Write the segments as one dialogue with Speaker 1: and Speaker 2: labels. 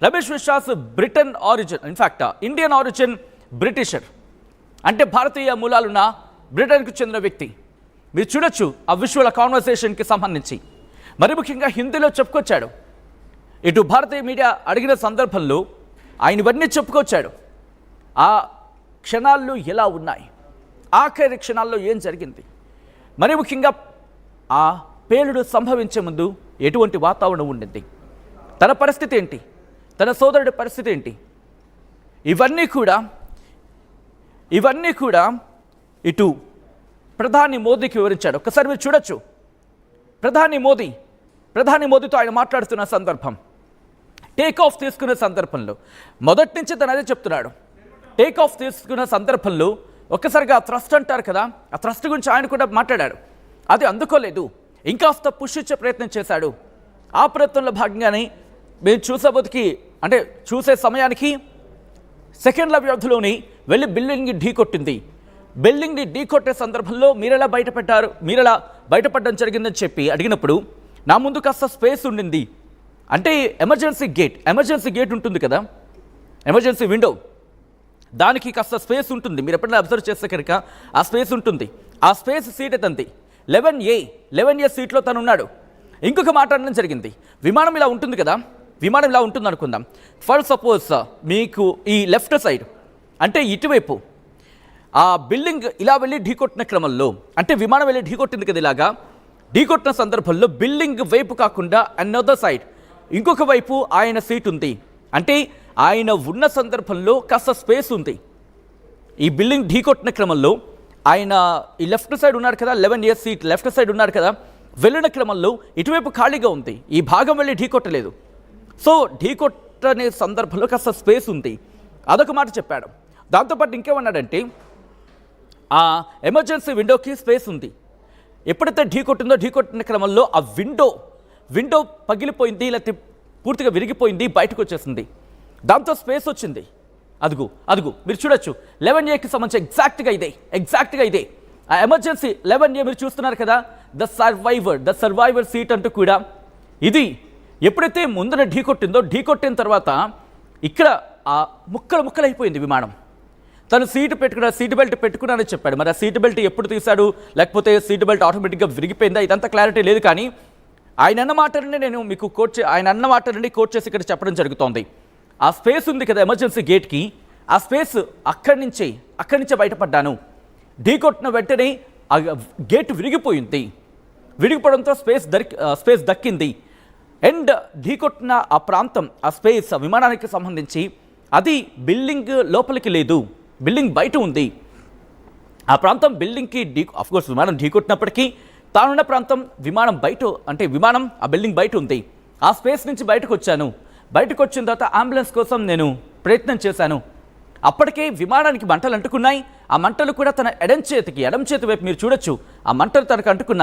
Speaker 1: Ramesh Vishwas Britain origin, in fact Indian origin Britisher, అంటే భారతీయ మూలాలున్న బ్రిటన్కు చెందిన వ్యక్తి. మీరు చూడొచ్చు ఆ విజువల్ కాన్వర్సేషన్కి సంబంధించి మరి ముఖ్యంగా హిందీలో చెప్పుకొచ్చాడు. ఇటు భారతీయ మీడియా అడిగిన సందర్భంలో ఆయన ఇవన్నీ చెప్పుకొచ్చాడు. ఆ క్షణాల్లో ఎలా ఉన్నాయి, ఆఖరి క్షణాల్లో ఏం జరిగింది, మరి ముఖ్యంగా ఆ పేలుడు సంభవించే ముందు ఎటువంటి వాతావరణం ఉండింది, తన పరిస్థితి ఏంటి, తన సోదరుడి పరిస్థితి ఏంటి, ఇవన్నీ కూడా ఇటు ప్రధాని మోదీకి వివరించాడు. ఒక్కసారి మీరు చూడొచ్చు. ప్రధాని మోదీతో ఆయన మాట్లాడుతున్న సందర్భం, టేక్ ఆఫ్ తీసుకునే సందర్భంలో మొదటి నుంచి తను అదే చెప్తున్నాడు. టేక్ ఆఫ్ తీసుకున్న సందర్భంలో ఒక్కసారిగా ఆ థ్రస్ట్ అంటారు కదా, ఆ థ్రస్ట్ గురించి ఆయన కూడా మాట్లాడాడు. అది అందుకోలేదు, ఇంకాస్త పుష్ ఇచ్చే ప్రయత్నం చేశాడు. ఆ ప్రయత్నంలో భాగంగానే మేము చూసే సమయానికి సెకండ్ల వ్యవధిలోని వెళ్ళి బిల్డింగ్ని ఢీకొట్టే సందర్భంలో మీరెలా బయటపడడం జరిగిందని చెప్పి అడిగినప్పుడు నా ముందు కాస్త స్పేస్ ఉండింది. అంటే ఎమర్జెన్సీ గేట్ ఉంటుంది కదా, ఎమర్జెన్సీ విండో, దానికి కాస్త స్పేస్ ఉంటుంది. మీరు ఎప్పుడైనా అబ్జర్వ్ చేస్తే కనుక ఆ స్పేస్ ఉంటుంది. ఆ స్పేస్ సీట్ తంది 11A సీట్లో తను ఉన్నాడు. ఇంకొక మాట అనడం జరిగింది, విమానం ఇలా ఉంటుంది కదా, విమానం ఇలా ఉంటుంది అనుకుందాం. ఫర్ సపోజ్ మీకు ఈ లెఫ్ట్ సైడ్ అంటే ఇటువైపు ఆ బిల్డింగ్ ఇలా వెళ్ళి ఢీకొట్టిన క్రమంలో, అంటే విమానం వెళ్ళి ఢీకొట్టింది కదా, ఇలాగా ఢీకొట్టిన సందర్భంలో బిల్డింగ్ వైపు కాకుండా అనదర్ సైడ్ ఇంకొక వైపు ఆయన సీట్ ఉంది. అంటే ఆయన ఉన్న సందర్భంలో కాస్త స్పేస్ ఉంది. ఈ బిల్డింగ్ ఢీకొట్టిన క్రమంలో ఆయన ఈ లెఫ్ట్ సైడ్ ఉన్నారు కదా, 11A సీట్ లెఫ్ట్ సైడ్ ఉన్నారు కదా, వెళ్ళిన క్రమంలో ఇటువైపు ఖాళీగా ఉంది, ఈ భాగం వెళ్ళి ఢీకొట్టలేదు. సో ఢీకొట్టనే సందర్భంలో కాస్త స్పేస్ ఉంది, అదొక మాట చెప్పాడు. దాంతోపాటు ఇంకేమన్నాడంటే ఆ ఎమర్జెన్సీ విండోకి స్పేస్ ఉంది. ఎప్పుడైతే ఢీకొట్టిన క్రమంలో ఆ విండో పగిలిపోయింది, లేకపోతే పూర్తిగా విరిగిపోయింది, బయటకు వచ్చేసింది. దాంతో స్పేస్ వచ్చింది. అదుగు మీరు చూడొచ్చు 11Aకి సంబంధించి ఎగ్జాక్ట్గా ఇదే ఆ ఎమర్జెన్సీ 11A మీరు చూస్తున్నారు కదా, ద సర్వైవర్ సీట్ అంటూ కూడా ఇది ఎప్పుడైతే ముందున ఢీకొట్టిన తర్వాత ఇక్కడ ఆ ముక్కలైపోయింది విమానం. తను సీట్ బెల్ట్ పెట్టుకున్నానని చెప్పాడు. మరి ఆ సీట్ బెల్ట్ ఎప్పుడు తీశాడు, లేకపోతే సీట్ బెల్ట్ ఆటోమేటిక్గా విరిగిపోయిందా, ఇదంతా క్లారిటీ లేదు. కానీ ఆయన అన్న మాటలని నేను మీకు కోట్ చేసి ఇక్కడ చెప్పడం జరుగుతోంది. ఆ స్పేస్ ఉంది కదా ఎమర్జెన్సీ గేట్కి, ఆ స్పేస్ అక్కడి నుంచే బయటపడ్డాను. ఢీకొట్టిన వెంటనే ఆ గేట్ విరిగిపోవడంతో స్పేస్ దక్కింది. అండ్ ఢీకొట్టిన ఆ ప్రాంతం, ఆ స్పేస్ విమానానికి సంబంధించి అది బిల్డింగ్ లోపలికి లేదు, బిల్డింగ్ బయట ఉంది. ఆ ప్రాంతం బిల్డింగ్కి అఫ్కోర్స్ విమానం ఢీకొట్టినప్పటికీ తానున్న ప్రాంతం విమానం ఆ బిల్డింగ్ బయట ఉంది. ఆ స్పేస్ నుంచి బయటకు వచ్చిన తర్వాత అంబులెన్స్ కోసం నేను ప్రయత్నం చేశాను. అప్పటికే విమానానికి మంటలు అంటుకున్నాయి. ఆ మంటలు కూడా తన ఎడం చేతి వైపు మీరు చూడొచ్చు. ఆ మంటలు తనకు అంటుకున్న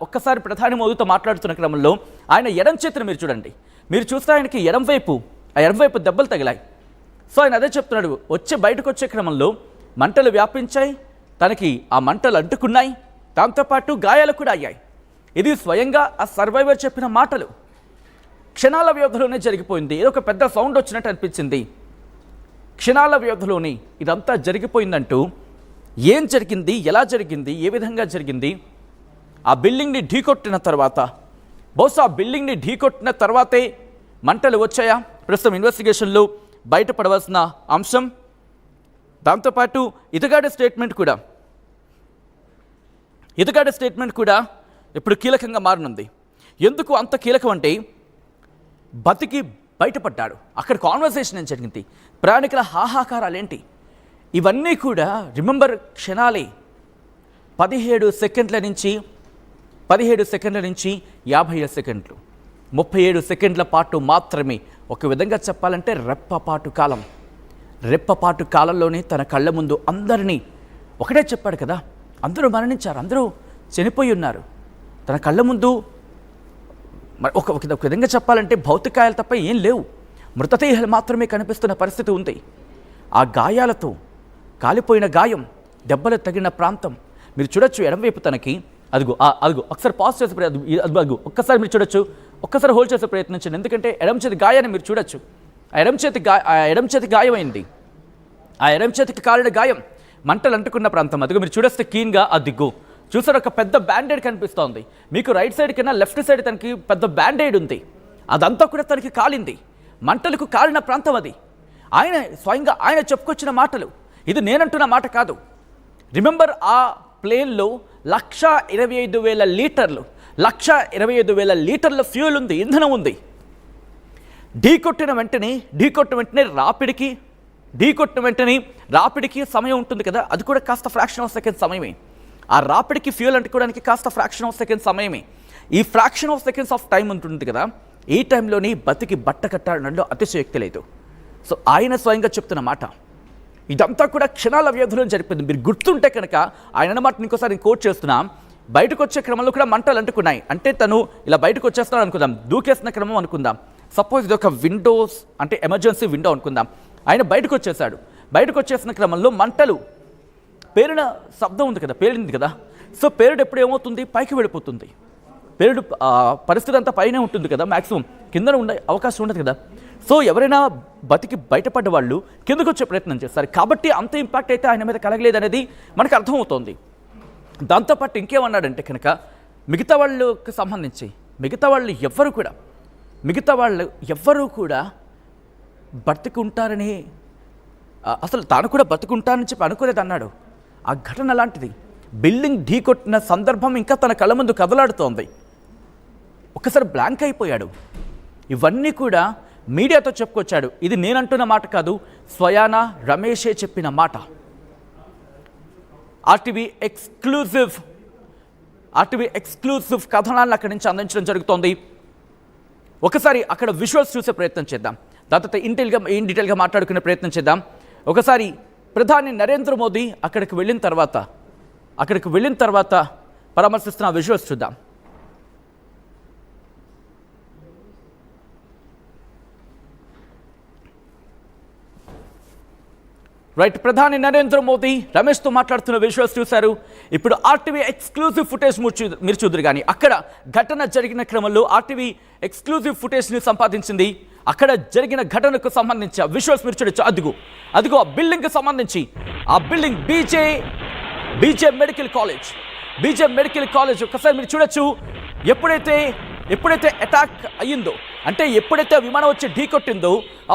Speaker 1: ఒక్కసారి ప్రధాని మోదీతో మాట్లాడుతున్న క్రమంలో ఆయన ఎడం చేతిని మీరు చూడండి. మీరు చూస్తే ఆయనకి ఎడం వైపు దెబ్బలు తగిలాయి. సో ఆయన అదే చెప్తున్నాడు, బయటకు వచ్చే క్రమంలో మంటలు వ్యాపించాయి, తనకి ఆ మంటలు అంటుకున్నాయి, దాంతోపాటు గాయాలు కూడా అయ్యాయి. ఇది స్వయంగా ఆ సర్వైవర్ చెప్పిన మాటలు. క్షణాల వ్యవధిలోనే జరిగిపోయింది. ఏదో ఒక పెద్ద సౌండ్ వచ్చినట్టు అనిపించింది. క్షణాల వ్యవధిలోనే ఇదంతా జరిగిపోయిందంటూ ఏం జరిగింది, ఎలా జరిగింది, ఏ విధంగా జరిగింది, ఆ బిల్డింగ్ని ఢీకొట్టిన తర్వాత, బహుశా ఆ బిల్డింగ్ని ఢీకొట్టిన తర్వాతే మంటలు వచ్చాయా, ప్రస్తుతం ఇన్వెస్టిగేషన్లో బయటపడవలసిన అంశం. దాంతోపాటు ఇతగాడి స్టేట్మెంట్ కూడా ఇప్పుడు కీలకంగా మారనుంది. ఎందుకు అంత కీలకం అంటే, బతికి బయటపడ్డాడు, అక్కడ కాన్వర్సేషన్ ఏం జరిగింది, ప్రయాణికుల హాహాకారాలేంటి, ఇవన్నీ కూడా రిమెంబర్ క్షణాలే. 17 సెకండ్ల నుంచి 57 సెకండ్లు 37 సెకండ్ల పాటు మాత్రమే. ఒక విధంగా చెప్పాలంటే రెప్పపాటు కాలంలోనే తన కళ్ళ ముందు అందరినీ ఒకటే చెప్పాడు కదా, అందరూ మరణించారు, అందరూ చనిపోయి ఉన్నారు. తన కళ్ళ ముందు ఒక విధంగా చెప్పాలంటే భౌతికాయాలు తప్ప ఏం లేవు, మృతదేహాలు మాత్రమే కనిపిస్తున్న పరిస్థితి ఉంది. ఆ గాయాలతో కాలిపోయిన గాయం, దెబ్బలు తగిన ప్రాంతం మీరు చూడొచ్చు. ఎడమవైపు తనకి అదిగో ఒకసారి పాజ్ చేసే ఒక్కసారి మీరు చూడొచ్చు, ఒక్కసారి హోల్డ్ చేసే ప్రయత్నించండి. ఎందుకంటే ఎడమ చేతి గాయాన్ని మీరు చూడొచ్చు. ఆ ఎడమ చేతి గాయమైంది. ఆ ఎడమ చేతికి కాలిన గాయం, మంటలు అంటుకున్న ప్రాంతం. అదిగో మీరు చూడేస్తే క్లీన్గా ఆ దిగ్గు చూసారు, ఒక పెద్ద బ్యాండేడ్ కనిపిస్తోంది మీకు. రైట్ సైడ్ కన్నా లెఫ్ట్ సైడ్ తనకి పెద్ద బ్యాండేడ్ ఉంది. అదంతా కూడా తనకి కాలింది, మంటలకు కాలిన ప్రాంతం అది. ఆయన స్వయంగా ఆయన చెప్పుకొచ్చిన మాటలు, ఇది నేనంటున్న మాట కాదు. రిమెంబర్, ఆ ప్లేన్లో 1,25,000 లీటర్లు 1,25,000 లీటర్ల ఫ్యూయల్ ఉంది, ఇంధనం ఉంది. ఢీకొట్టిన వెంటనే రాపిడికి సమయం ఉంటుంది కదా, అది కూడా కాస్త ఫ్రాక్షన్ ఆఫ్ సెకండ్ సమయమే. ఆ రాపిడికి ఫ్యూయల్ అంటుకోవడానికి కాస్త ఫ్రాక్షన్ ఆఫ్ సెకండ్ సమయమే. ఈ fraction of seconds of time ఉంటుంది కదా, ఈ టైంలోని బతికి బట్ట కట్టాడనలో అతిశయోక్తి లేదు. సో ఆయన స్వయంగా చెప్తున్న మాట, ఇదంతా కూడా క్షణాల వ్యవధిలో జరిపింది. మీరు గుర్తుంటే కనుక ఆయన అన్నమాట ఇంకోసారి కోట్ చేస్తున్నా. బయటకు వచ్చే క్రమంలో కూడా మంటలు అంటుకున్నాయి. అంటే తను ఇలా బయటకు వచ్చేస్తున్నాడు అనుకుందాం, దూకేస్తున్న క్రమం అనుకుందాం. సపోజ్ ఇది ఒక విండోస్ అంటే ఎమర్జెన్సీ విండో అనుకుందాం. ఆయన బయటకు వచ్చేసాడు. బయటకు వచ్చేసిన క్రమంలో మంటలు పేరిన శబ్దం ఉంది కదా, పేరింది కదా. సో పేరుడు ఎప్పుడు ఏమవుతుంది, పైకి వెళ్ళిపోతుంది. పేరుడు పరిస్థితి అంతా పైనే ఉంటుంది కదా, మ్యాక్సిమం కిందన ఉండే అవకాశం ఉండదు కదా. సో ఎవరైనా బతికి బయటపడ్డ వాళ్ళు కిందకు వచ్చే ప్రయత్నం చేస్తారు. కాబట్టి అంత ఇంపాక్ట్ అయితే ఆయన మీద కలగలేదు అనేది మనకు అర్థమవుతోంది. దాంతోపాటు ఇంకేమన్నాడంటే కనుక మిగతా వాళ్ళకి సంబంధించి మిగతా వాళ్ళు ఎవ్వరూ కూడా బతికుంటారని, అసలు తాను కూడా బతుకుంటానని చెప్పి అనుకోలేదు అన్నాడు. ఆ ఘటన లాంటిది. బిల్డింగ్ ఢీకొట్టిన సందర్భం ఇంకా తన కళ్ళ ముందు కదలాడుతోంది. ఒక్కసారి బ్లాంక్ అయిపోయాడు. ఇవన్నీ కూడా మీడియాతో చెప్పుకొచ్చాడు. ఇది నేనంటున్న మాట కాదు, స్వయాన రమేషే చెప్పిన మాట. ఆర్టీవీ ఎక్స్క్లూజివ్ కథనాలను అక్కడి నుంచి అందించడం జరుగుతోంది. ఒకసారి అక్కడ విజువల్స్ చూసే ప్రయత్నం చేద్దాం, దాని తర్వాత ఇన్ డీటెయిల్గా మాట్లాడుకునే ప్రయత్నం చేద్దాం. ఒకసారి ప్రధాని నరేంద్ర మోదీ అక్కడికి వెళ్ళిన తర్వాత పరామర్శిస్తున్న విజువల్స్ చూద్దాం. రైట్, ప్రధాని నరేంద్ర మోదీ రమేష్తో మాట్లాడుతున్న విజువల్స్ చూశారు. ఇప్పుడు ఆర్టీవీ ఎక్స్క్లూజివ్ ఫుటేజ్ మీరు చూద్దరు. కానీ అక్కడ ఘటన జరిగిన క్రమంలో ఆర్టీవీ ఎక్స్క్లూజివ్ ఫుటేజ్ని సంపాదించింది. అక్కడ జరిగిన ఘటనకు సంబంధించి విజువల్స్ మీరు చూడొచ్చు. అదిగో ఆ బిల్డింగ్కి సంబంధించి, ఆ బిల్డింగ్ బీజే మెడికల్ కాలేజ్ ఒకసారి మీరు చూడొచ్చు. ఎప్పుడైతే అటాక్ అయ్యిందో, అంటే ఎప్పుడైతే విమానం వచ్చి ఢీకొట్టిందో, ఆ